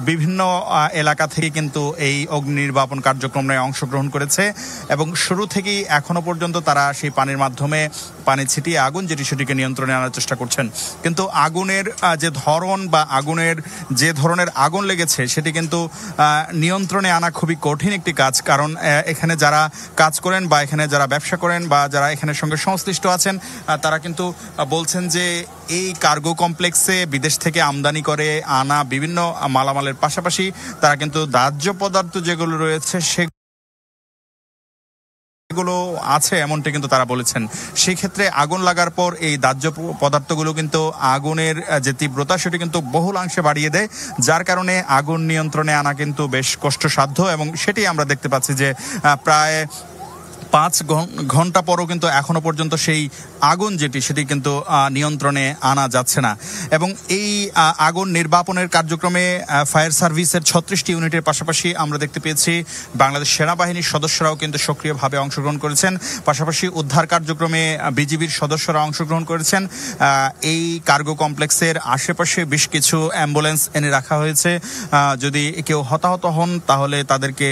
বিভিন্ন এলাকা থেকে কিন্তু এই অগ্নি নির্বাপন কার্যক্রমে অংশগ্রহণ করেছে এবং শুরু থেকেই এখনো পর্যন্ত তারা সেই পানির মাধ্যমে পানি ছিটিয়ে আগুন যেটি সেটিকে নিয়ন্ত্রণে আনার চেষ্টা করছেন। কিন্তু আগুনের যে ধরন বা আগুনের যে ধরনের আগুন লেগেছে সেটি কিন্তু নিয়ন্ত্রণে আনা খুবই কঠিন একটি কাজ। কারণ এখানে যারা কাজ করেন বা এখানে যারা ব্যবসা করেন বা যারা এখানের সঙ্গে সংশ্লিষ্ট আছেন তারা কিন্তু বলছেন যে এই কার্গো কমপ্লেক্সে বিদেশ থেকে আমদানি করে আনা বিভিন্ন মালামালের পাশাপাশি তারা কিন্তু দাহ্য পদার্থ যেগুলো রয়েছে সেগুলো আছে এমনটি কিন্তু তারা বলেছেন। সেই ক্ষেত্রে আগুন লাগার পর এই দাহ্য পদার্থগুলো কিন্তু আগুনের যে তীব্রতা সেটি কিন্তু বহুলাংশে বাড়িয়ে দেয়, যার কারণে আগুন নিয়ন্ত্রণে আনা কিন্তু বেশ কষ্টসাধ্য এবং সেটি আমরা দেখতে পাচ্ছি যে প্রায় 5 ঘন্টা পরও কিন্তু এখনো পর্যন্ত সেই আগুন যেটি সেটি কিন্তু নিয়ন্ত্রণে আনা যাচ্ছে না। এবং এই আগুন নির্বাপনের কার্যক্রমে ফায়ার সার্ভিসের 36টি ইউনিটের পাশাপাশি আমরা দেখতে পেয়েছি বাংলাদেশ সেনাবাহিনীর সদস্যরাও কিন্তু সক্রিয়ভাবে অংশগ্রহণ করেছেন। পাশাপাশি উদ্ধার কার্যক্রমে বিজিবির সদস্যরা অংশগ্রহণ করেছেন। এই কার্গো কমপ্লেক্সের আশেপাশে বেশ কিছু অ্যাম্বুলেন্স এনে রাখা হয়েছে। যদি কেউ হতাহত হন তাহলে তাদেরকে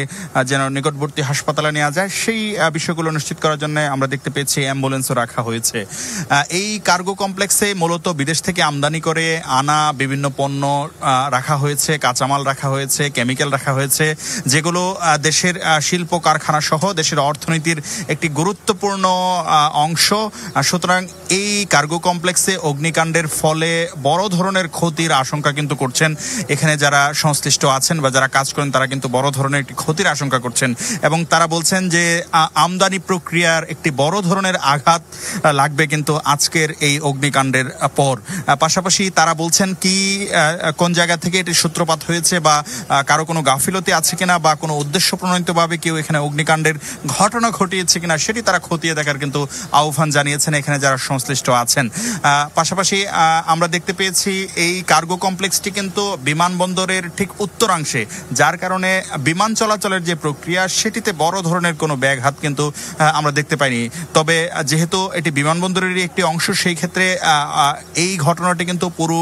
যেন নিকটবর্তী হাসপাতালে নেওয়া যায় সেই বিষয়গুলো নিশ্চিত করার জন্য আমরা দেখতে পেয়েছি অ্যাম্বুলেন্সও রাখা হয়েছে। এই কার্গো কমপ্লেক্সে মূলত বিদেশ থেকে আমদানি করে আনা বিভিন্ন পণ্য রাখা হয়েছে, কাঁচামাল রাখা হয়েছে, কেমিক্যাল রাখা হয়েছে, যেগুলো দেশের শিল্প কারখানা সহ দেশের অর্থনীতির একটি গুরুত্বপূর্ণ অংশ। সুতরাং এই কার্গো কমপ্লেক্সে অগ্নিকাণ্ডের ফলে বড় ধরনের ক্ষতির আশঙ্কা কিন্তু করছেন এখানে যারা সংশ্লিষ্ট আছেন বা যারা কাজ করেন, তারা কিন্তু বড় ধরনের একটি ক্ষতির আশঙ্কা করছেন এবং তারা বলছেন যে আমদানি প্রক্রিয়ার একটি বড় ধরনের আঘাত লাগবে কিন্তু আজকের এই অগ্নিকাণ্ডের পর। পাশাপাশি তারা বলছেন কি কোন জায়গা থেকে এটি সূত্রপাত হয়েছে বা কারো কোনো গাফিলতি আছে কিনা বা কোনো উদ্দেশ্য প্রণোদিতভাবে কেউ এখানে অগ্নিকাণ্ডের ঘটনা ঘটিয়েছে কিনা সেটি তারা খতিয়ে দেখার কিন্তু আহ্বান জানিয়েছেন এখানে যারা সংশ্লিষ্ট আছেন। পাশাপাশি আমরা দেখতে পেয়েছি এই কার্গো কমপ্লেক্সটি কিন্তু বিমানবন্দরের ঠিক উত্তরাংশে, যার কারণে বিমান চলাচলের যে প্রক্রিয়া সেটিতে বড় ধরনের কোনো ব্যাঘাত কিন্তু আমরা দেখতে পাইনি। তবে যেহেতু এটি বিমানবন্দরেরই একটি অংশ, সেই ক্ষেত্রে এই ঘটনাটি কিন্তু পুরো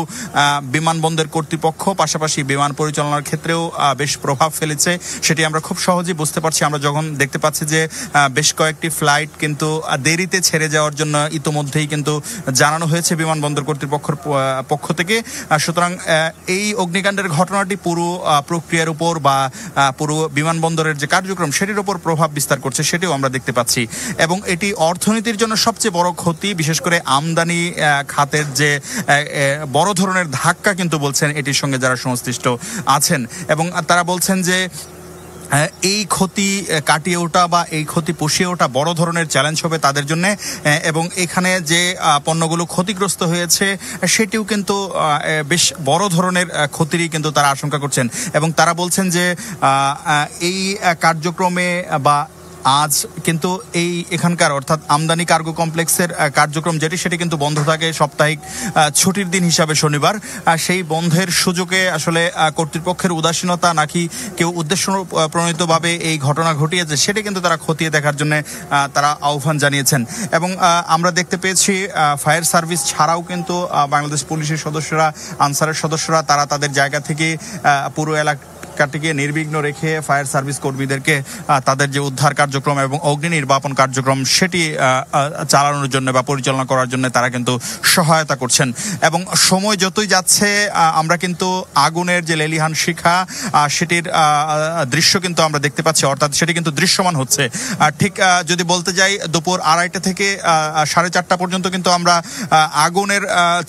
বিমানবন্দর কর্তৃপক্ষ পাশাপাশি বিমান পরিচালনার ক্ষেত্রেও বেশ প্রভাব ফেলেছে। সেটি আমরা খুব সহজেই বুঝতে পারছি। আমরা যখন দেখতে পাচ্ছি যে বেশ কয়েকটি ফ্লাইট কিন্তু দেরিতে ছেড়ে যাওয়ার জন্য ইতোমধ্যেই কিন্তু জানানো হয়েছে বিমানবন্দর কর্তৃপক্ষের পক্ষ থেকে। সুতরাং এই অগ্নিকাণ্ডের ঘটনাটি পুরো প্রক্রিয়ার উপর বা পুরো বিমানবন্দরের যে কার্যক্রম সেটির উপর প্রভাব বিস্তার করছে সেটিও আমরা দেখতে পাচ্ছি এবং এটি অর্থনীতির জন্য সবচেয়ে বড় ক্ষতি, বিশেষ করে আমদানি খাতের যে বড় ধরনের ধাক্কা কিন্তু বলছেন এটির সঙ্গে যারা সংশ্লিষ্ট আছেন এবং তারা বলছেন যে এই ক্ষতি কাটিয়ে ওঠা বা এই ক্ষতি পুষিয়ে ওঠা বড় ধরনের চ্যালেঞ্জ হবে তাদের জন্য এবং এখানে যে পণ্যগুলো ক্ষতিগ্রস্ত হয়েছে সেটিও কিন্তু বেশ বড় ধরনের ক্ষতিরই কিন্তু তারা আশঙ্কা করছেন এবং তারা বলছেন যে এই কার্যক্রমে বা আজ কিন্তু এই এখানকার অর্থাৎ আমদানি কার্গো কমপ্লেক্সের কার্যক্রম যেটি সেটি কিন্তু বন্ধ থাকে সাপ্তাহিক ছুটির দিন হিসাবে শনিবার। সেই বন্ধের সুযোগে আসলে কর্তৃপক্ষের উদাসীনতা নাকি কেউ উদ্দেশ্য প্রণোদিতভাবে এই ঘটনা ঘটিয়েছে সেটি কিন্তু তারা খতিয়ে দেখার জন্য তারা আহ্বান জানিয়েছেন এবং আমরা দেখতে পেয়েছি ফায়ার সার্ভিস ছাড়াও কিন্তু বাংলাদেশ পুলিশের সদস্যরা, আনসারের সদস্যরা তারা তাদের জায়গা থেকে পুরো এলাকাটিকে নির্বিঘ্ন রেখে ফায়ার সার্ভিস কর্মীদেরকে তাদের যে উদ্ধার কার্যক্রম এবং অগ্নি নির্বাপন কার্যক্রম সেটি চালানোর জন্য বা পরিচালনা করার জন্য তারা কিন্তু সহায়তা করছেন এবং সময় যতই যাচ্ছে আমরা কিন্তু আগুনের যে লেলিহান শিখা সেটির দৃশ্য কিন্তু আমরা দেখতে পাচ্ছি, অর্থাৎ সেটি কিন্তু দৃশ্যমান হচ্ছে। ঠিক যদি বলতে যাই দুপুর 2:30 থেকে 4:30 পর্যন্ত কিন্তু আমরা আগুনের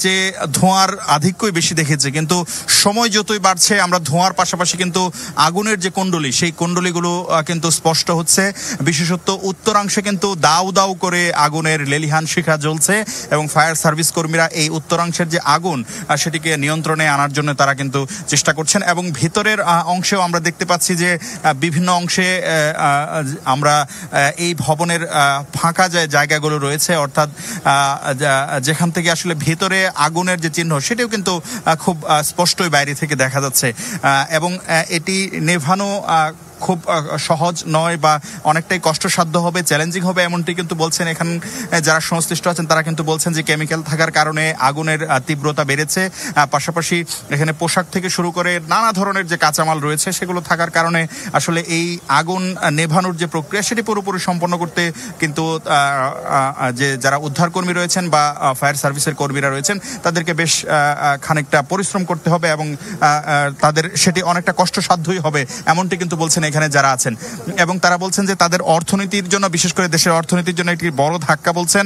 যে ধোঁয়ার আধিক্যই বেশি দেখেছি, কিন্তু সময় যতই বাড়ছে আমরা ধোঁয়ার পাশাপাশি কিন্তু আগুনের যে কুণ্ডলী সেই কুণ্ডলীগুলো কিন্তু স্পষ্ট হচ্ছে। বিশেষত উত্তরাংশে কিন্তু দাউ দাউ করে আগুনের লেলিহান শিখা জ্বলছে এবং ফায়ার সার্ভিস কর্মীরা এই উত্তরাংশের যে আগুন সেটিকে নিয়ন্ত্রণে আনার জন্য তারা কিন্তু চেষ্টা করছেন এবং ভিতরের অংশেও আমরা দেখতে পাচ্ছি যে বিভিন্ন অংশে আমরা এই ভবনের ফাঁকা যে জায়গাগুলো রয়েছে, অর্থাৎ যেখান থেকে আসলে ভিতরে আগুনের যে চিহ্ন সেটিও কিন্তু খুব স্পষ্টই বাইরে থেকে দেখা যাচ্ছে এবং এটি নেভানো খুব সহজ নয় বা অনেকটাই কষ্টসাধ্য হবে, চ্যালেঞ্জিং হবে, এমনটি কিন্তু বলছেন এখানে যারা সংশ্লিষ্ট আছেন। তারা কিন্তু বলছেন যে কেমিক্যাল থাকার কারণে আগুনের তীব্রতা বেড়েছে। পাশাপাশি এখানে পোশাক থেকে শুরু করে নানা ধরনের যে কাঁচামাল রয়েছে সেগুলো থাকার কারণে আসলে এই আগুন নেভানোর যে প্রক্রিয়া সেটি পুরোপুরি সম্পন্ন করতে কিন্তু যে যারা উদ্ধারকর্মী রয়েছেন বা ফায়ার সার্ভিসের কর্মীরা রয়েছেন তাদেরকে বেশ খানিকটা পরিশ্রম করতে হবে এবং তাদের সেটি অনেকটা কষ্টসাধ্যই হবে, এমনটি কিন্তু বলছেন এখানে যারা আছেন। এবং তারা বলছেন যে তাদের অর্থনীতির জন্য, বিশেষ করে দেশের অর্থনীতির জন্য একটি বড় ধাক্কা বলছেন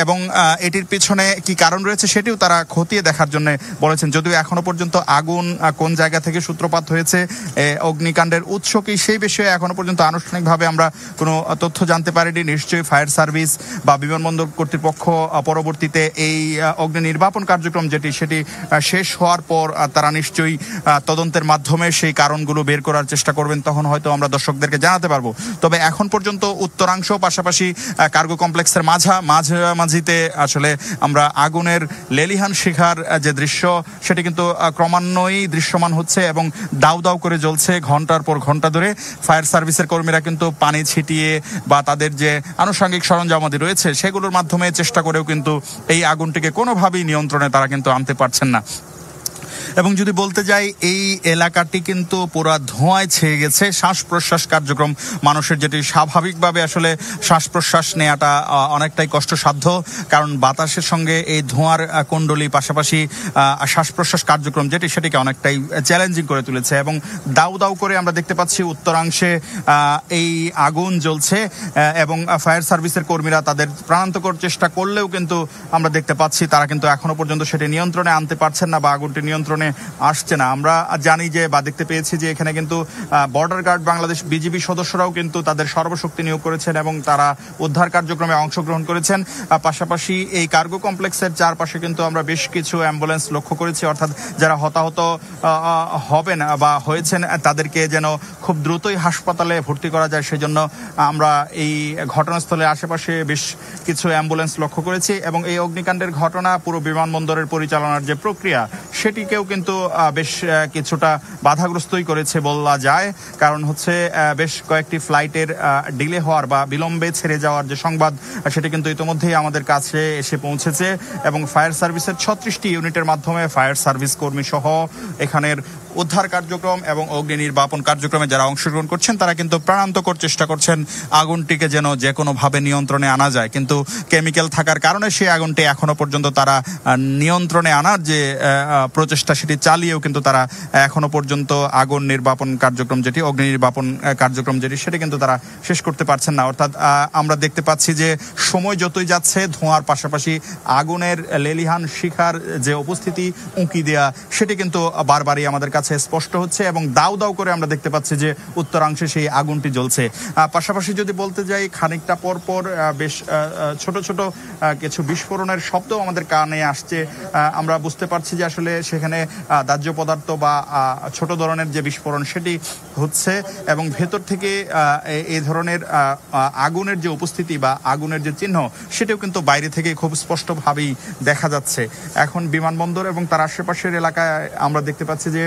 এবং এটির পিছনে কি কারণ রয়েছে সেটিও তারা খতিয়ে দেখার জন্য বলেছেন। যদিও এখনো পর্যন্ত আগুন কোন জায়গা থেকে সূত্রপাত হয়েছে, অগ্নিকাণ্ডের উৎস কি, সেই বিষয়ে এখনো পর্যন্ত আনুষ্ঠানিকভাবে আমরা কোনো তথ্য জানতে পারিনি। নিশ্চয়ই ফায়ার সার্ভিস বা বিমানবন্দর কর্তৃপক্ষ পরবর্তীতে এই অগ্নি নির্বাপন কার্যক্রম সেটি শেষ হওয়ার পর তারা নিশ্চয়ই তদন্তের মাধ্যমে সেই কারণগুলো বের করার চেষ্টা করবেন, তখন হয়তো আমরা দর্শকদেরকে জানাতে পারবো। তবে এখন পর্যন্ত উত্তরাংশ পাশাপাশি কার্গো কমপ্লেক্সের মাঝামাঝিতে আসলে আমরা আগুনের লেলিহান শিখার যে দৃশ্য সেটি কিন্তু ক্রমান্বয়েই দৃশ্যমান হচ্ছে এবং দাউ দাউ করে জ্বলছে ঘন্টার পর ঘন্টা ধরে। ফায়ার সার্ভিসের কর্মীরা কিন্তু পানি ছিটিয়ে বা তাদের যে আনুষঙ্গিক সরঞ্জামাদি রয়েছে সেগুলোর মাধ্যমে চেষ্টা করেও কিন্তু এই আগুনটিকে কোনোভাবেই নিয়ন্ত্রণে তারা কিন্তু আনতে পারছেন না। এবং যদি বলতে যাই, এই এলাকাটি কিন্তু পুরা ধোঁয়ায় ছেয়ে গেছে। শ্বাস প্রশ্বাস কার্যক্রম মানুষের যেটি স্বাভাবিকভাবে আসলে শ্বাস প্রশ্বাস নেওয়াটা অনেকটাই কষ্টসাধ্য, কারণ বাতাসের সঙ্গে এই ধোঁয়ার কুণ্ডলী পাশাপাশি শ্বাস প্রশ্বাস কার্যক্রম সেটিকে অনেকটাই চ্যালেঞ্জিং করে তুলেছে। এবং দাউ দাউ করে আমরা দেখতে পাচ্ছি উত্তরাংশে এই আগুন জ্বলছে এবং ফায়ার সার্ভিসের কর্মীরা তাদের প্রাণান্তকর চেষ্টা করলেও কিন্তু আমরা দেখতে পাচ্ছি তারা কিন্তু এখনো পর্যন্ত সেটি নিয়ন্ত্রণে আনতে পারছেন না বা আগুনটি নিয়ন্ত্রণে আসছে না। আমরা জানি যে বা দেখতে পেয়েছি যে এখানে কিন্তু বর্ডার গার্ড বাংলাদেশ বিজিবি সদস্যরাও কিন্তু তাদের সর্বশক্তি নিয়োগ করেছেন এবং তারা উদ্ধার কার্যক্রমে অংশগ্রহণ করেছেন। পাশাপাশি এই কার্গো কমপ্লেক্সের চারপাশে কিন্তু আমরা বেশ কিছু অ্যাম্বুলেন্স লক্ষ্য করেছি, অর্থাৎ যারা হতাহত হবেন বা হয়েছেন তাদেরকে যেন খুব দ্রুতই হাসপাতালে ভর্তি করা যায় সেজন্য আমরা এই ঘটনাস্থলের আশেপাশে বেশ কিছু অ্যাম্বুলেন্স লক্ষ্য করেছি। এবং এই অগ্নিকাণ্ডের ঘটনা পুরো বিমানবন্দরের পরিচালনার যে প্রক্রিয়া সেটিকেও কিন্তু বেশ কিছুটা বাধাগ্রস্তই করেছে বলা যায়, কারণ হচ্ছে বেশ কয়েকটি ফ্লাইটের ডিলে হওয়ার বা বিলম্বে ছেড়ে যাওয়ার যে সংবাদ সেটি কিন্তু ইতিমধ্যেই আমাদের কাছে এসে পৌঁছেছে এবং ফায়ার সার্ভিসের 36টি ইউনিটের মাধ্যমে ফায়ার সার্ভিস কর্মী সহ এখানের উদ্ধার কার্যক্রম এবং অগ্নি নির্বাপন কার্যক্রমে যারা অংশগ্রহণ করছেন তারা কিন্তু প্রাণান্তকর চেষ্টা করছেন আগুনটিকে যেন যে কোনোভাবে নিয়ন্ত্রণে আনা যায়। কিন্তু কেমিক্যাল থাকার কারণে সেই আগুনটি এখনো পর্যন্ত তারা নিয়ন্ত্রণে আনার যে প্রচেষ্টা সেটি চালিয়েও কিন্তু তারা এখনো পর্যন্ত আগুন নির্বাপন কার্যক্রম অগ্নি নির্বাপন কার্যক্রম সেটি কিন্তু তারা শেষ করতে পারছেন না। অর্থাৎ আমরা দেখতে পাচ্ছি যে সময় যতই যাচ্ছে ধোঁয়ার পাশাপাশি আগুনের লেলিহান শিখার যে উপস্থিতি উঁকি দেয়া সেটি কিন্তু বারবারই আমাদের কাছে স্পষ্ট হচ্ছে এবং দাউ দাউ করে আমরা দেখতে পাচ্ছি যে উত্তরাংশে সেই আগুনটি জ্বলছে। পাশাপাশি যদি বলতে যাই, খানিকটা পর পর বেশ ছোট ছোট কিছু বিস্ফোরণের শব্দ আমাদের কানে আসছে। আমরা বুঝতে পারছি যে আসলে সেখানে দাহ্য পদার্থ বা ছোট ধরনের যে বিস্ফোরণ সেটি হচ্ছে এবং ভেতর থেকে এই ধরনের আগুনের যে উপস্থিতি বা আগুনের যে চিহ্ন সেটাও কিন্তু বাইরে থেকে খুব স্পষ্টভাবেই দেখা যাচ্ছে। এখন বিমানবন্দর এবং তার আশেপাশের এলাকায় আমরা দেখতে পাচ্ছি যে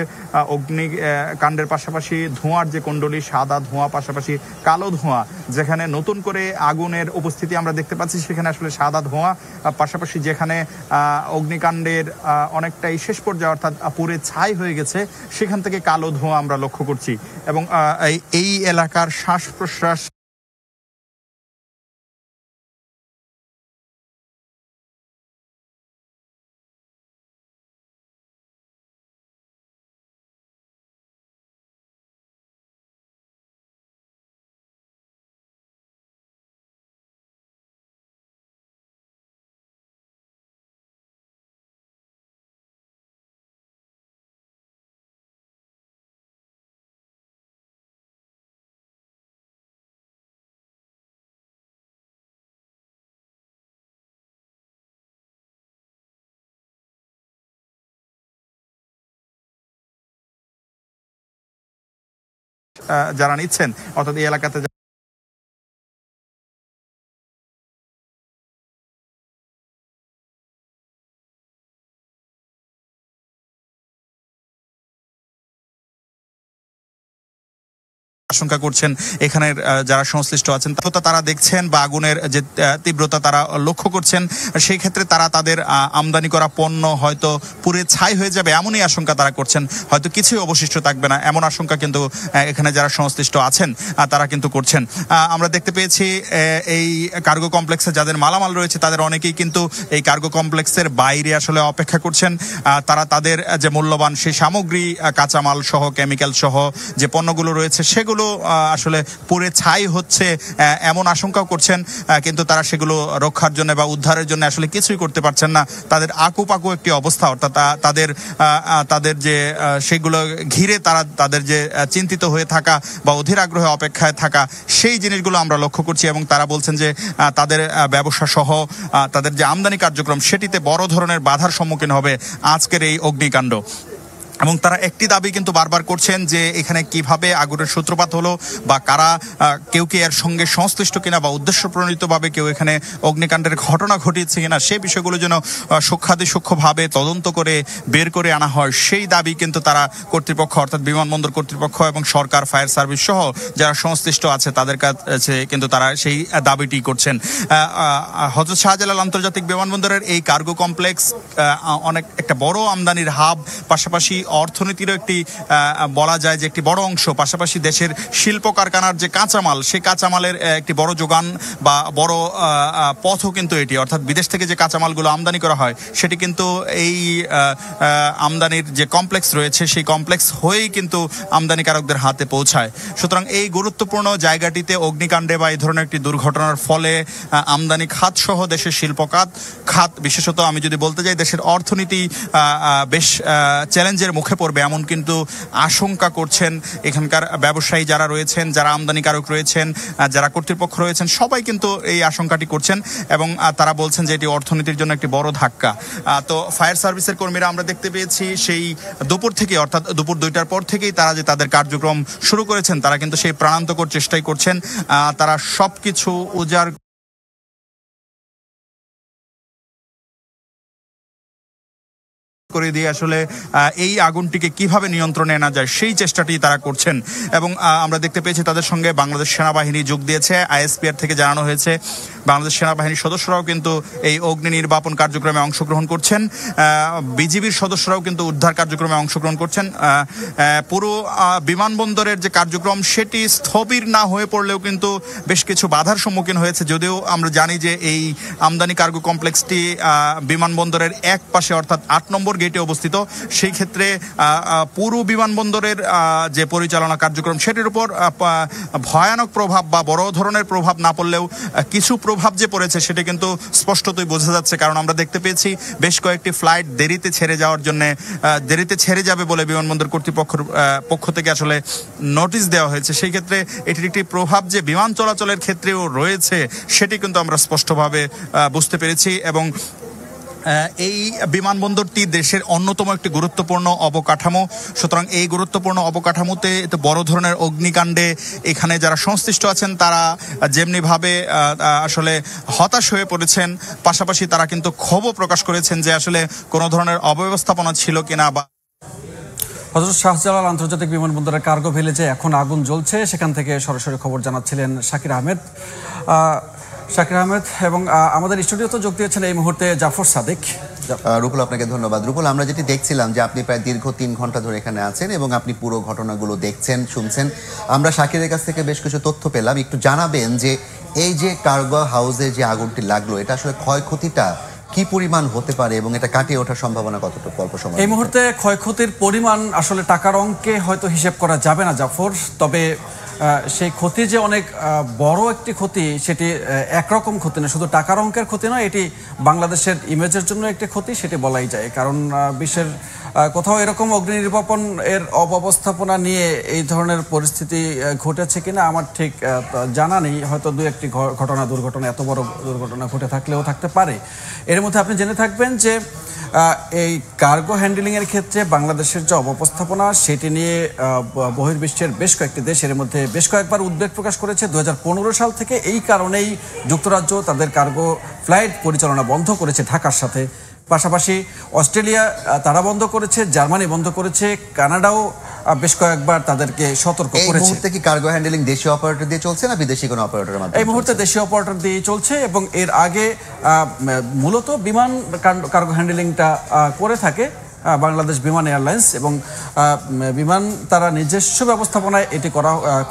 অগ্নিকাণ্ডের পাশাপাশি ধোঁয়ার যে কুণ্ডলী, সাদা ধোঁয়া পাশাপাশি কালো ধোঁয়া, যেখানে নতুন করে আগুনের উপস্থিতি আমরা দেখতে পাচ্ছি সেখানে আসলে সাদা ধোঁয়া, পাশাপাশি যেখানে অগ্নিকাণ্ডের অনেকটাই শেষ পর্যায়ে অর্থাৎ পুরে ছাই হয়ে গেছে সেখান থেকে কালো ধোঁয়া আমরা লক্ষ্য করছি এবং এই এলাকার শ্বাস প্রশ্বাস যারা নিচ্ছেন, অর্থাৎ এই এলাকাতে আশঙ্কা করছেন এখানের যারা সংশ্লিষ্ট আছেন, তারা দেখছেন বা আগুনের যে তীব্রতা তারা লক্ষ্য করছেন, সেই ক্ষেত্রে তারা তাদের আমদানি করা পণ্য হয়তো পুড়ে ছাই হয়ে যাবে এমনই আশঙ্কা তারা করছেন, হয়তো কিছুই অবশিষ্ট থাকবে না এমন আশঙ্কা কিন্তু এখানে যারা সংশ্লিষ্ট আছেন তারা কিন্তু করছেন। আমরা দেখতে পেয়েছি এই কার্গো কমপ্লেক্সে যাদের মালামাল রয়েছে তাদের অনেকেই কিন্তু এই কার্গো কমপ্লেক্সের বাইরে আসলে অপেক্ষা করছেন। তারা তাদের যে মূল্যবান সেই সামগ্রী, কাঁচামাল সহ কেমিক্যাল সহ যে পণ্যগুলো রয়েছে সেগুলো আসলে পুড়ে ছাই হচ্ছে এমন আশঙ্কাও করছেন, কিন্তু তারা সেগুলো রক্ষার জন্য বা উদ্ধারের জন্য আসলে কিছুই করতে পারছেন না। তাদের আকুপাকু একটি অবস্থা, অর্থাৎ তাদের যে সেগুলো ঘিরে তাদের যে চিন্তিত হয়ে থাকা বা অধীর আগ্রহে অপেক্ষায় থাকা সেই জিনিসগুলো আমরা লক্ষ্য করছি। এবং তারা বলছেন যে তাদের ব্যবসা সহ তাদের যে আমদানি কার্যক্রম সেটিতে বড় ধরনের বাধার সম্মুখীন হবে আজকের এই অগ্নিকাণ্ড। এবং তারা একটি দাবি কিন্তু বারবার করছেন যে এখানে কিভাবে আগুনের সূত্রপাত হলো বা কারা কেউ কি এর সঙ্গে সংশ্লিষ্ট কিনা বা উদ্দেশ্যপ্রণোদিতভাবে কেউ এখানে অগ্নিকাণ্ডের ঘটনা ঘটিয়েছে কিনা সেই বিষয়গুলো যেন সূক্ষ্মভাবে তদন্ত করে বের করে আনা হয়, সেই দাবি কিন্তু তারা কর্তৃপক্ষ অর্থাৎ বিমানবন্দর কর্তৃপক্ষ এবং সরকার, ফায়ার সার্ভিস সহ যারা সংশ্লিষ্ট আছে তাদের কাছে কিন্তু তারা সেই দাবিটি করছেন। হযরত শাহজালাল আন্তর্জাতিক বিমানবন্দরের এই কার্গো কমপ্লেক্স অনেক একটা বড় আমদানির হাব, পাশাপাশি অর্থনীতিরও একটি বলা যায় যে একটি বড় অংশ, পাশাপাশি দেশের শিল্প কারখানার যে কাঁচামাল সেই কাঁচামালের একটি বড় যোগান বা বড় পথও কিন্তু এটি, অর্থাৎ বিদেশ থেকে যে কাঁচামালগুলো আমদানি করা হয় সেটি কিন্তু এই আমদানির যে কমপ্লেক্স রয়েছে সেই কমপ্লেক্স হয়েই কিন্তু আমদানিকারকদের হাতে পৌঁছায়। সুতরাং এই গুরুত্বপূর্ণ জায়গাটিতে অগ্নিকাণ্ডে বা এই ধরনের একটি দুর্ঘটনার ফলে আমদানি খাত সহ দেশের শিল্প খাত বিশেষত আমি যদি বলতে যাই দেশের অর্থনীতি বেশ চ্যালেঞ্জের মুখে পড়বে এমন কিন্তু আশঙ্কা করছেন এখানকার ব্যবসায়ী যারা রয়েছেন, যারা আমদানিকারক রয়েছেন, যারা কর্তৃপক্ষ রয়েছেন, সবাই কিন্তু এই আশঙ্কাটি করছেন এবং তারা বলছেন যে এটি অর্থনীতির জন্য একটি বড় ধাক্কা। তো ফায়ার সার্ভিসের কর্মীরা আমরা দেখতে পেয়েছি সেই দুপুর থেকে অর্থাৎ দুপুর 2টার পর থেকেই তারা যে তাদের কার্যক্রম শুরু করেছেন, তারা কিন্তু সেই প্রাণান্তকর চেষ্টাই করছেন। তারা সবকিছু উজাড় করে দিয়ে আসলে এই আগুনটিকে কিভাবে নিয়ন্ত্রণে আনা যায় সেই চেষ্টাটি তারা করছেন। এবং আমরা দেখতে পেয়েছি তাদের সঙ্গে বাংলাদেশ সেনাবাহিনী যোগ দিয়েছে। আইএসপিআর থেকে জানানো হয়েছে বাংলাদেশ সেনাবাহিনীর সদস্যরাও কিন্তু এই অগ্নি নির্বাপন কার্যক্রমে অংশগ্রহণ করছেন। বিজিবির সদস্যরাও কিন্তু উদ্ধার কার্যক্রমে অংশগ্রহণ করছেন। পুরো বিমানবন্দরের যে কার্যক্রম সেটি স্থবির না হয়ে পড়লেও কিন্তু বেশ কিছু বাধার সম্মুখীন হয়েছে, যদিও আমরা জানি যে এই আমদানি কার্গো কমপ্লেক্সটি বিমানবন্দরের এক পাশে অর্থাৎ 8 নম্বর গেটে অবস্থিত। সেই ক্ষেত্রে পুরো বিমানবন্দরের যে পরিচালনা কার্যক্রম সেটির উপর ভয়ানক প্রভাব বা বড় ধরনের প্রভাব না পড়লেও কিছু প্রভাব যে পড়েছে সেটা কিন্তু স্পষ্টতই বোঝা যাচ্ছে। কারণ আমরা দেখতে পেয়েছি বেশ কয়েকটি ফ্লাইট দেরিতে ছেড়ে যাবে বলে বিমানবন্দর কর্তৃপক্ষের পক্ষ থেকে আসলে নোটিশ দেওয়া হয়েছে। সেই ক্ষেত্রে এটির একটি প্রভাব যে বিমান চলাচলের ক্ষেত্রেও রয়েছে সেটি কিন্তু আমরা স্পষ্টভাবে বুঝতে পেরেছি। এবং এই বিমানবন্দরটি দেশের অন্যতম একটি গুরুত্বপূর্ণ অবকাঠামো। সুতরাং এই গুরুত্বপূর্ণ অবকাঠামোতে বড় ধরনের অগ্নিকাণ্ডে এখানে যারা সংশ্লিষ্ট আছেন তারা যেমনিভাবে আসলে হতাশ হয়ে পড়েছেন, পাশাপাশি তারা কিন্তু ক্ষোভও প্রকাশ করেছেন যে আসলে কোনো ধরনের অব্যবস্থাপনা ছিল কিনা। বা হযরত শাহজালাল আন্তর্জাতিক বিমানবন্দরের কার্গো ভিলেজে এখন আগুন জ্বলছে, সেখান থেকে সরাসরি খবর জানাচ্ছিলেন শাকির আহমেদ। এবং আমাদের স্টুডিওতে যোগ দিয়েছেন এই মুহূর্তে জাফর সাদেক। রুপুল, আপনাকে ধন্যবাদ। রুপুল, আমরা যেটি দেখছিলাম যে আপনি প্রায় দীর্ঘ 3 ঘন্টা ধরে এখানে আছেন এবং আপনি পুরো ঘটনাগুলো দেখছেন, শুনছেন। আমরা শাকিরের কাছ থেকে বেশ কিছু তথ্য পেলাম, একটু জানাবেন যে এই যে কার্গো হাউসে যে আগুনটি লাগলো এটা আসলে ক্ষয়ক্ষতিটা কি পরিমাণ হতে পারে এবং এটা কাটিয়ে ওঠার সম্ভাবনা কতটুকু অল্প সময়? এই মুহূর্তে ক্ষয়ক্ষতির পরিমাণ আসলে টাকার অঙ্কে হয়তো হিসেব করা যাবে না জাফর, তবে সেই ক্ষতি যে অনেক বড় একটি ক্ষতি সেটি একরকম ক্ষতি না, শুধু টাকার অঙ্কের ক্ষতি নয়, এটি বাংলাদেশের ইমেজের জন্য একটি ক্ষতি সেটি বলাই যায়। কারণ বিশ্বের কোথাও এরকম অগ্নি নির্বাপন এর অব্যবস্থাপনা নিয়ে এই ধরনের পরিস্থিতি ঘটেছে কিনা আমার ঠিক জানা নেই। হয়তো 2-1টি দুর্ঘটনা এত বড় দুর্ঘটনা ঘটে থাকলেও থাকতে পারে। এর মধ্যে আপনি জেনে থাকবেন যে এই কার্গো হ্যান্ডেলিংয়ের ক্ষেত্রে বাংলাদেশের যে অব্যবস্থাপনা সেটি নিয়ে বহির্বিশ্বের বেশ কয়েকটি দেশ এর মধ্যে বেশ কয়েকবার উদ্বেগ প্রকাশ করেছে। 2015 সাল থেকে এই কারণেই যুক্তরাজ্য তাদের কার্গো ফ্লাইট পরিচালনা বন্ধ করেছে ঢাকার সাথে। পাশাপাশি অস্ট্রেলিয়া তারা বন্ধ করেছে, জার্মানি বন্ধ করেছে, কানাডাও বেশ কয়েকবার তাদেরকে সতর্ক এই করেছে। মুহূর্তে কি কার্গো হ্যান্ডলিং দেশীয় অপারেটর দিয়ে চলছে না বিদেশি কোনো অপারেটরের মাধ্যমে? এই মুহূর্তে দেশীয় অপারেটর দিয়ে চলছে এবং এর আগে মূলত বিমান কার্গো হ্যান্ডলিংটা করে থাকে বাংলাদেশ বিমান এয়ারলাইন্স এবং বিমান তারা নিজস্ব ব্যবস্থাপনায় এটি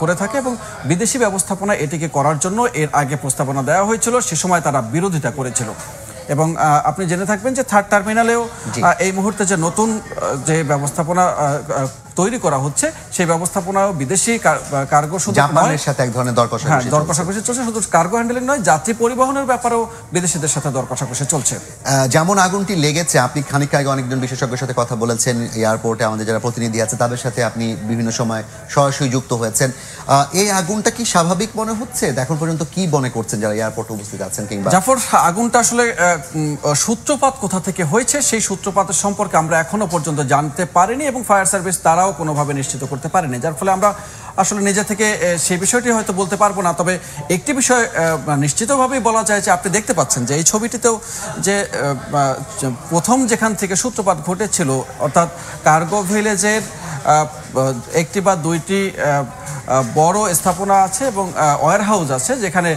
করে থাকে এবং বিদেশি ব্যবস্থাপনায় এটিকে করার জন্য এর আগে প্রস্তাবনা দেওয়া হয়েছিল, সে সময় তারা বিরোধিতা করেছিল। এবং আপনি জেনে থাকবেন যে থার্ড টার্মিনালেও এই মুহূর্তে যে নতুন যে ব্যবস্থাপনা তৈরি করা হচ্ছে সেই ব্যবস্থাপনাও বিদেশি কার্গো শুধু জাপানের সাথে এক ধরনের দর কষাকষি চলছে, শুধু কার্গো হ্যান্ডলিং নয়, যাত্রী পরিবহনের ব্যাপারেও বিদেশিদের সাথে দর কষাকষি চলছে। যেমন আগুনটি লেগেছে, আপনি খানিক আগে অনেকজন বিশেষজ্ঞের সাথে কথা বলেছেন, এয়ারপোর্টে আমাদের যারা প্রতিনিধি আছে তাদের সাথে আপনি বিভিন্ন সময় সরাসরি যুক্ত হয়েছেন। এই আগুনটা কি স্বাভাবিক মনে হচ্ছে? এখন পর্যন্ত কি মনে করছেন যারা এয়ারপোর্টে উপস্থিত আছেন? কিংবা জাফর, আগুনটা আসলে সূত্রপাত কোথা থেকে হয়েছে সেই সূত্রপাতের সম্পর্কে আমরা এখনো পর্যন্ত জানতে পারিনি এবং ফায়ার সার্ভিস তারাও কোনোভাবে নিশ্চিত করতে পারেনি, যার ফলে আমরা আসলে নিজে থেকে সেই বিষয়টি হয়তো বলতে পারবো না। তবে একটি বিষয় নিশ্চিতভাবেই বলা যায় যে আপনি দেখতে পাচ্ছেন যে এই ছবিটিতেও যে প্রথম যেখান থেকে সূত্রপাত ঘটেছিল অর্থাৎ কার্গো ভিলেজের একটি বা দুইটি বড় স্থাপনা আছে এবং ওয়্যার হাউস আছে যেখানে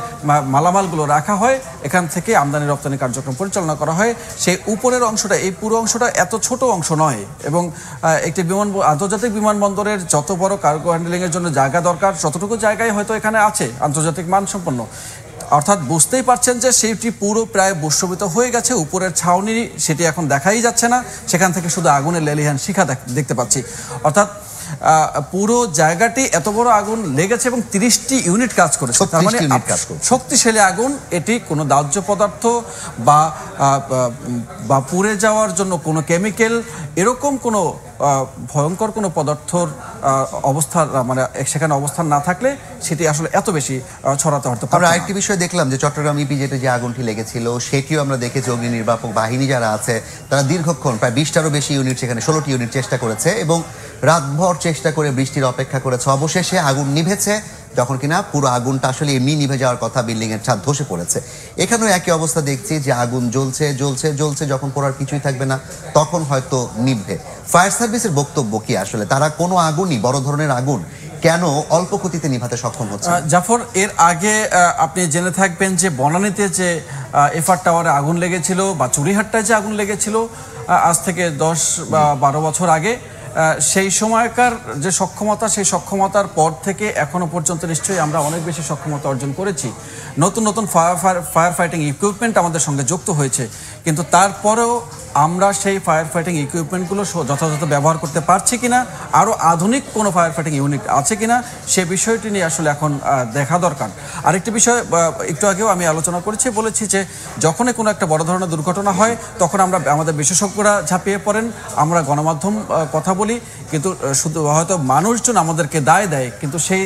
মালামালগুলো রাখা হয়, এখান থেকে আমদানি রপ্তানি কার্যক্রম পরিচালনা করা হয়। সেই উপরের অংশটা, এই পুরো অংশটা এত ছোট অংশ নয় এবং একটি আন্তর্জাতিক বিমানবন্দরের যত বড় কার্গো হ্যান্ডলিংয়ের জন্য জায়গা দরকার ততটুকু জায়গায় হয়তো এখানে আছে আন্তর্জাতিক মানসম্পন্ন। অর্থাৎ বুঝতেই পারছেন যে সেইটি পুরো প্রায় ভস্মীভূত হয়ে গেছে, উপরের ছাউনি সেটি এখন দেখাই যাচ্ছে না, সেখান থেকে শুধু আগুনের লেলিহান শিখা দেখতে পাচ্ছি। অর্থাৎ পুরো জায়গাটি এত বড় আগুন লেগেছে এবং 30টি ইউনিট কাজ করেছে, তার মানে শক্তিশালী আগুন। এটি কোনো দাহ্য পদার্থ বা পুড়ে যাওয়ার জন্য কোনো কেমিক্যাল এরকম কোনো ভয়ঙ্কর কোনো পদার্থর অবস্থা মানে সেখানে অবস্থান না থাকলে সেটি আসলে এত বেশি ছড়াতে হতো। আমরা আরেকটি বিষয় দেখলাম যে চট্টগ্রাম ইপিজেডে যে আগুনটি লেগেছিল সেটিও আমরা দেখেছি অগ্নি নির্বাপক বাহিনী যারা আছে তারা দীর্ঘক্ষণ প্রায় 20টারও বেশি ইউনিট, সেখানে 16টি ইউনিট চেষ্টা করেছে এবং রাতভর চেষ্টা করে বৃষ্টির অপেক্ষা করেছে। অবশেষে আগুন নিভেছে, যখন কিনা পুরো আগুনটা আসলে এমনি নিভে যাওয়ার কথা, বিল্ডিং এর ছাদ ধসে পড়েছে। এখানেও একই অবস্থা দেখছি যে আগুন জ্বলছে জ্বলছে জ্বলছে, যখন পড়ার কিছুই থাকবে না তখন হয়তো নিভবে। ফায়ার সার্ভিসের বক্তব্য কি আসলে? তারা কোনো আগুনই, বড় ধরনের আগুন কেন অল্প গতিতে নিভাতে সক্ষম হচ্ছে? জাফর, এর আগে আপনি জেনে থাকবেন যে বনানীতে যে এফআর টাওয়ারে আগুন লেগেছিল বা চুরিহাট্টায় যে আগুন লেগেছিল আজ থেকে 10 বা 12 বছর আগে, সেই সময়কার যে সক্ষমতা, সেই সক্ষমতার পর থেকে এখনো পর্যন্ত নিশ্চয়ই আমরা অনেক বেশি সক্ষমতা অর্জন করেছি। নতুন নতুন ফায়ার ফাইটিং ইকুইপমেন্ট আমাদের সঙ্গে যুক্ত হয়েছে, কিন্তু তারপরেও আমরা সেই ফায়ার ফাইটিং ইকুইপমেন্টগুলো যথাযথ ব্যবহার করতে পারছি কিনা, আরও আধুনিক কোনো ফায়ার ফাইটিং ইউনিট আছে কিনা সে বিষয়টি নিয়ে আসলে এখন দেখা দরকার। আরেকটি বিষয় একটু আগেও আমি আলোচনা করেছি, বলেছি যে যখনই কোনো একটা বড় ধরনের দুর্ঘটনা হয় তখন আমাদের বিশেষজ্ঞরা ঝাঁপিয়ে পড়েন, আমরা গণমাধ্যম কথা বলি, কিন্তু শুধু হয়তো মানুষজন আমাদেরকে দায় দেয়, কিন্তু সেই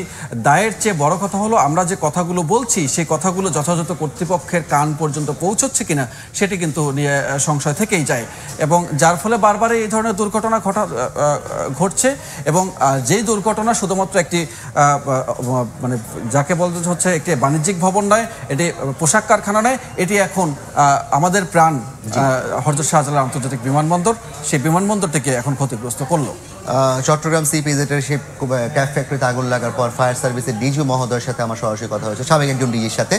দায়ের চেয়ে বড় কথা হলো আমরা যে কথাগুলো বলছি সেই কথাগুলো যথাযথ কর্তৃপক্ষের কান পর্যন্ত পৌঁছচ্ছে কিনা সেটি কিন্তু নিয়ে সংশয় থেকেই যায় এবং যার ফলে বারবার এই ধরনের দুর্ঘটনা ঘটছে। এবং যেই দুর্ঘটনা শুধুমাত্র একটি মানে যাকে বলতে হচ্ছে একটি বাণিজ্যিক ভবন নয়, এটি পোশাক কারখানা নয়, এটি এখন আমাদের প্রাণ হযরত শাহজালাল আন্তর্জাতিক বিমানবন্দর, সেই বিমানবন্দরটিকে এখন ক্ষতিগ্রস্ত করলো। চট্টগ্রাম সিপিজেডের সেই ক্যাব ফ্যাক্টরিতে আগুন লাগার পর ফায়ার সার্ভিসের ডিজি মহোদয়ের সাথে আমার সরাসরি কথা হয়েছে, সাবেক একজন ডিজির সাথে।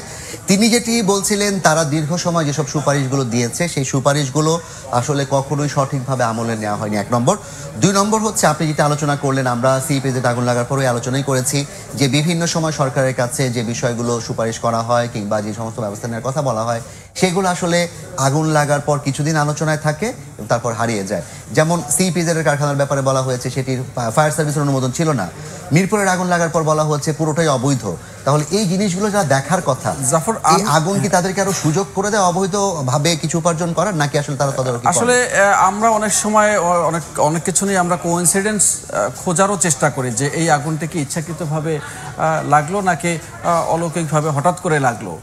তিনি যেটি বলছিলেন, তারা দীর্ঘ সময় যেসব সুপারিশগুলো দিয়েছে সেই সুপারিশগুলো আসলে কখনোই সঠিকভাবে আমলে নেওয়া হয়নি, 1 নম্বর। 2 নম্বর হচ্ছে আপনি যেটা আলোচনা করলেন, আমরা সিপিজেড আগুন লাগার পরে আলোচনাই করেছি যে বিভিন্ন সময় সরকারের কাছে যে বিষয়গুলো সুপারিশ করা হয় কিংবা যে সমস্ত ব্যবস্থা নেওয়ার কথা বলা হয় সেগুলো আসলে আগুন লাগার পর কিছুদিন আলোচনায় থাকে এবং তারপর হারিয়ে যায়। যেমন সিপিজেডের কারখানার ব্যাপারে বলা হয়েছে সেটির ফায়ার সার্ভিসের অনুমোদন ছিল না, মিরপুরের আগুন লাগার পর বলা হচ্ছে পুরোটাই অবৈধ। তাহলে এই জিনিসগুলো যারা দেখার কথা, জাফর, এই আগুন কি তাদেরকে আরো সুযোগ করে দেয় অবৈধ ভাবে কিছু উপার্জন করার, নাকি আসলে তারা তদারকি করে? আসলে আমরা অনেক সময় অনেক কিছু নিয়ে আমরা কোইন্সিডেন্স খোঁজারও চেষ্টা করি যে এই আগুনটা কি ইচ্ছাকৃতভাবে লাগলো নাকি অলৌকিকভাবে হঠাৎ করে লাগলো।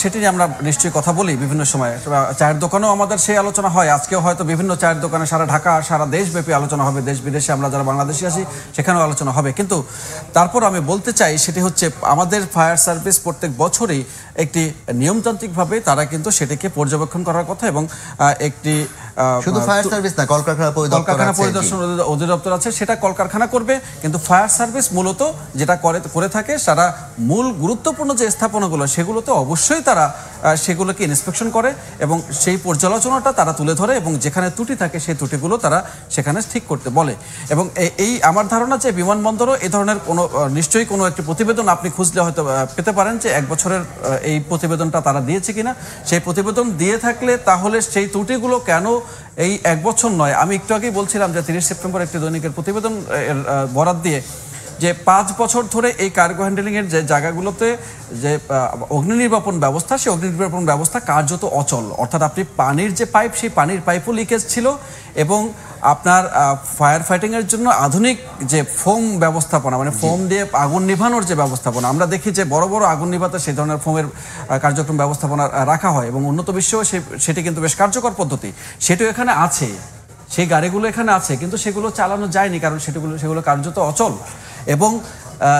সেটি নিয়ে আমরা নিশ্চয়ই কথা বলি বিভিন্ন সময়। চায়ের দোকানেও আমাদের সেই আলোচনা হয়, আজকেও হয়তো বিভিন্ন চায়ের দোকানে সারা ঢাকা সারা দেশব্যাপী আলোচনা হবে, দেশ বিদেশে আমরা যারা বাংলাদেশি আছি সেখানেও আলোচনা হবে। কিন্তু তারপর আমি বলতে চাই সেটি হচ্ছে আমাদের ফায়ার সার্ভিস প্রত্যেক বছরই একটি নিয়মতান্ত্রিকভাবে তারা কিন্তু সেটিকে পর্যবেক্ষণ করার কথা এবং একটি শুধু ফায়ার সার্ভিস না, কলকারখানা পরিদর্শন অধিদপ্তর আছে, সেটা কলকারখানা করবে। কিন্তু ফায়ার সার্ভিস মূলত যেটা করে থাকে, তারা মূল গুরুত্বপূর্ণ যে স্থাপনাগুলো সেগুলোতে অবশ্যই তারা সেগুলোকে ইন্সপেকশন করে এবং সেই পর্যালোচনাটা তারা তুলে ধরে এবং যেখানে ত্রুটি থাকে সেই ত্রুটিগুলো তারা সেখানে ঠিক করতে বলে। এবং এই আমার ধারণা যে বিমানবন্দরও এই ধরনের কোনো নিশ্চয়ই কোনো একটি প্রতিবেদন আপনি খুঁজলে হয়তো পেতে পারেন যে 1 বছরের এই প্রতিবেদনটা তারা দিয়েছে কিনা। সেই প্রতিবেদন দিয়ে থাকলে তাহলে সেই ত্রুটিগুলো কেন এই 1 বছর নয়, আমি একটু আগেই বলছিলাম যে 30 সেপ্টেম্বর একটি দৈনিকের প্রতিবেদন বরাত দিয়ে যে 5 বছর ধরে এই কার্গো হ্যান্ডেলিংয়ের যে জায়গাগুলোতে যে অগ্নি নির্বাপন ব্যবস্থা, সেই অগ্নি নির্বাপন ব্যবস্থা কার্যত অচল। অর্থাৎ আপনি পানির যে পাইপ, সেই পানির পাইপও লিকেজ ছিল এবং আপনার ফায়ার ফাইটিংয়ের জন্য আধুনিক যে ফোম ব্যবস্থাপনা, মানে ফোম দিয়ে আগুন নিভানোর যে ব্যবস্থাপনা, আমরা দেখি যে বড় বড় আগুন নিভাতে সেই ধরনের ফোমের কার্যক্রম ব্যবস্থাপনা রাখা হয় এবং উন্নত বিশ্বেও সেটি কিন্তু বেশ কার্যকর পদ্ধতি, সেটিও এখানে আছে, সেই গাড়িগুলো এখানে আছে, কিন্তু সেগুলো চালানো যায়নি কারণ সেগুলো কার্যত অচল। এবং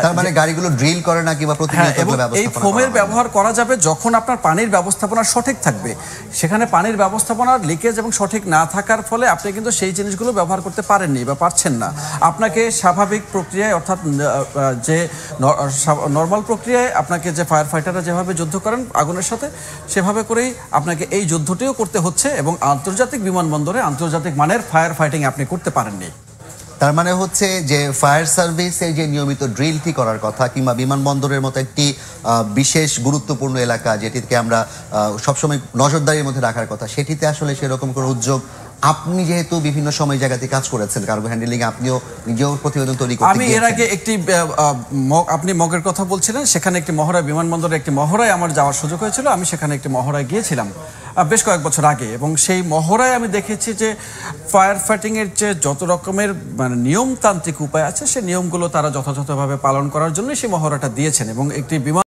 তার মানে গাড়িগুলো ড্রিল করে না কিংবা প্রতিনিয়ত এই ফোমের ব্যবহার করা যাবে যখন আপনার পানির ব্যবস্থাপনা সঠিক থাকবে। সেখানে পানির ব্যবস্থাপনার লিকেজ এবং সঠিক না থাকার ফলে আপনি কিন্তু সেই জিনিসগুলো ব্যবহার করতে পারেননি বা পারছেন না। আপনাকে স্বাভাবিক প্রক্রিয়ায়, অর্থাৎ যে নর্মাল প্রক্রিয়ায় আপনাকে যে ফায়ার ফাইটাররা যেভাবে যুদ্ধ করেন আগুনের সাথে, সেভাবে করেই আপনাকে এই যুদ্ধটিও করতে হচ্ছে এবং আন্তর্জাতিক বিমানবন্দরে আন্তর্জাতিক মানের ফায়ার ফাইটিং আপনি করতে পারেননি। তার মানে হচ্ছে যে ফায়ার সার্ভিসের যে নিয়মিত ড্রিলটি করার কথা কিংবা বিমানবন্দরের মতো একটি বিশেষ গুরুত্বপূর্ণ এলাকা যেটিকে আমরা সবসময় নজরদারির মধ্যে রাখার কথা, সেটিতে আসলে সেরকম কোনো উদ্যোগ, আপনি যেহেতু বিভিন্ন সময় জায়গাতে কাজ করেছেন কার্গো হ্যান্ডেলিং, আপনিও নিজেও প্রতিবেদন তৈরি করতে আমি এর আগে একটি আপনি মগের কথা বলছিলেন, সেখানে একটি মহড়ায়, বিমানবন্দরে একটি মহড়ায় আমার যাওয়ার সুযোগ হয়েছিল। আমি সেখানে একটি মহড়ায় গিয়েছিলাম বেশ কয়েক বছর আগে এবং সেই মহড়ায় আমি দেখেছি যে ফায়ার ফাইটিংয়ের যে যত রকমের মানে নিয়মতান্ত্রিক উপায় আছে সেই নিয়মগুলো তারা যথাযথভাবে পালন করার জন্য সেই মহড়াটা দিয়েছেন এবং একটি বিমান